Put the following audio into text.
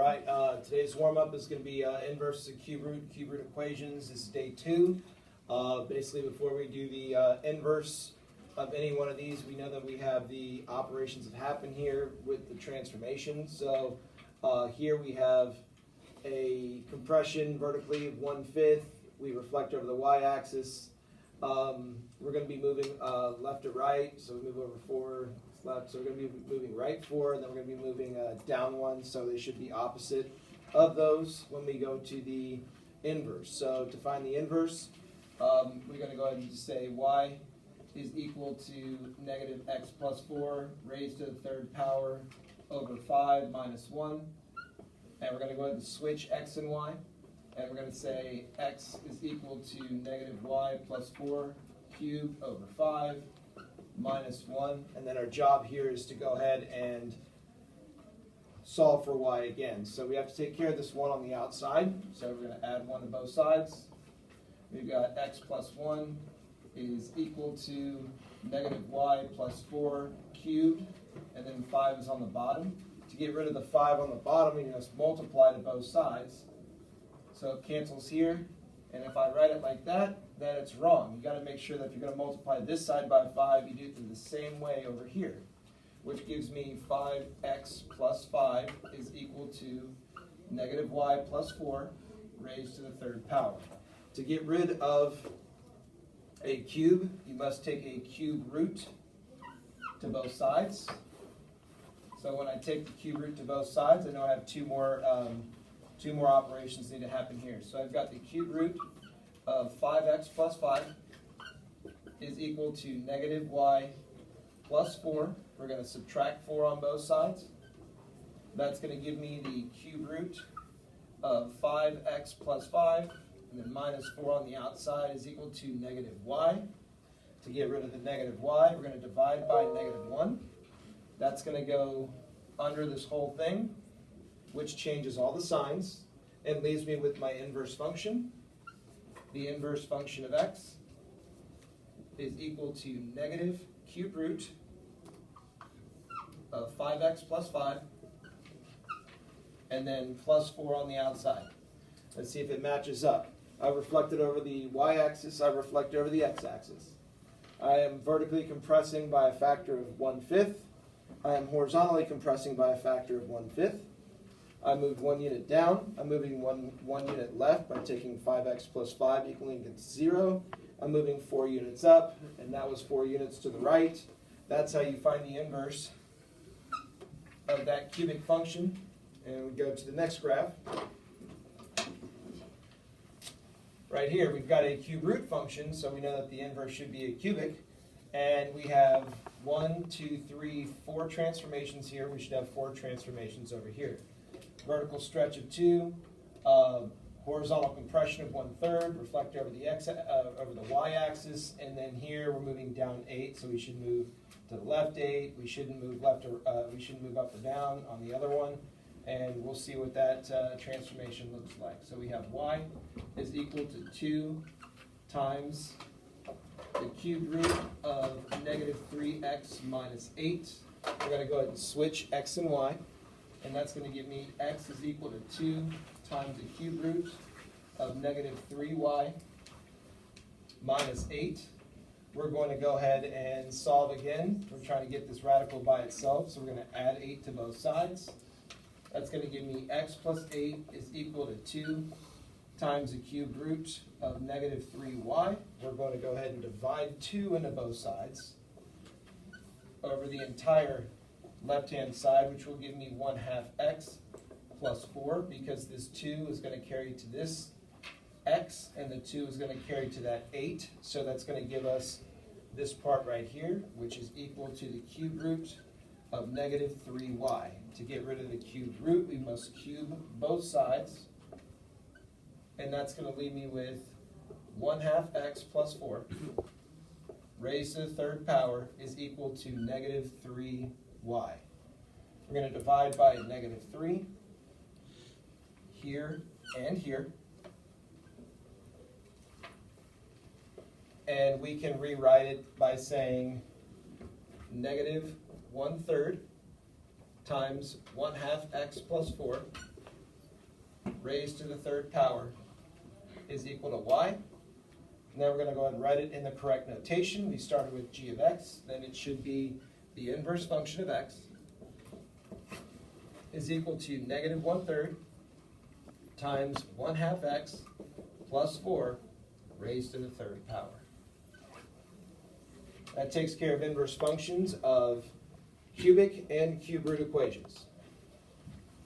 right, today's warm-up is going to be inverse of cube root equations. This is day 2. Basically, before we do the inverse of any one of these, we know that we have the operations that happen here with the transformation. So here we have a compression vertically of 1/5. We reflect over the y-axis. We're going to be moving left to right, so we move over 4 left. So we're going to be moving right 4, and then we're going to be moving down 1, so they should be opposite of those when we go to the inverse. So to find the inverse, we're going to go ahead and just say y is equal to negative x plus 4 raised to the third power over 5 minus 1. And we're going to go ahead and switch x and y. And we're going to say x is equal to negative y plus 4 cubed over 5 minus 1. And then our job here is to go ahead and solve for y again. So we have to take care of this 1 on the outside. So we're going to add 1 to both sides. We've got x plus 1 is equal to negative y plus 4 cubed. And then 5 is on the bottom. To get rid of the 5 on the bottom, we just multiply to both sides. So it cancels here, and if I write it like that, then it's wrong. You've got to make sure that if you're going to multiply this side by 5, you do it the same way over here, which gives me 5x plus 5 is equal to negative y plus 4 raised to the third power. To get rid of a cube, you must take a cube root to both sides. So when I take the cube root to both sides, I know I have two more operations need to happen here. So I've got the cube root of 5x plus 5 is equal to negative y plus 4. We're going to subtract 4 on both sides. That's going to give me the cube root of 5x plus 5, and then minus 4 on the outside is equal to negative y. To get rid of the negative y, we're going to divide by negative 1. That's going to go under this whole thing, which changes all the signs and leaves me with my inverse function. The inverse function of x is equal to negative cube root of 5x plus 5, and then plus 4 on the outside. Let's see if it matches up. I've reflected over the y-axis, I've reflected over the x-axis. I am vertically compressing by a factor of 1/5. I am horizontally compressing by a factor of 1/5. I moved 1 unit down. I'm moving one unit left by taking 5x plus 5 equaling to 0. I'm moving 4 units up, and that was 4 units to the right. That's how you find the inverse of that cubic function. And we go to the next graph. Right here, we've got a cube root function, so we know that the inverse should be a cubic. And we have 1, 2, 3, 4 transformations here. We should have 4 transformations over here. Vertical stretch of 2, horizontal compression of 1/3, reflect over the over the y-axis, and then here we're moving down 8, so we should move to the left 8. We shouldn't move left or we shouldn't move up or down on the other one, and we'll see what that transformation looks like. So we have y is equal to 2 times the cube root of negative 3x minus 8. We're going to go ahead and switch x and y. And that's going to give me x is equal to 2 times the cube root of negative 3y minus 8. We're going to go ahead and solve again. We're trying to get this radical by itself, so we're going to add 8 to both sides. That's going to give me x plus 8 is equal to 2 times the cube root of negative 3y. We're going to go ahead and divide 2 into both sides over the entire left-hand side, which will give me 1/2 x plus 4, because this 2 is going to carry to this x, and the 2 is going to carry to that 8. So that's going to give us this part right here, which is equal to the cube root of negative 3y. To get rid of the cube root, we must cube both sides, and that's going to leave me with 1/2 x plus 4 raised to the third power is equal to negative 3y. We're going to divide by negative 3 here and here. And we can rewrite it by saying negative 1/3 times 1/2 x plus 4 raised to the third power is equal to y. Now we're going to go ahead and write it in the correct notation. We started with g of x, then it should be the inverse function of x is equal to negative 1/3 times 1/2 x plus 4 raised to the third power. That takes care of inverse functions of cubic and cube root equations.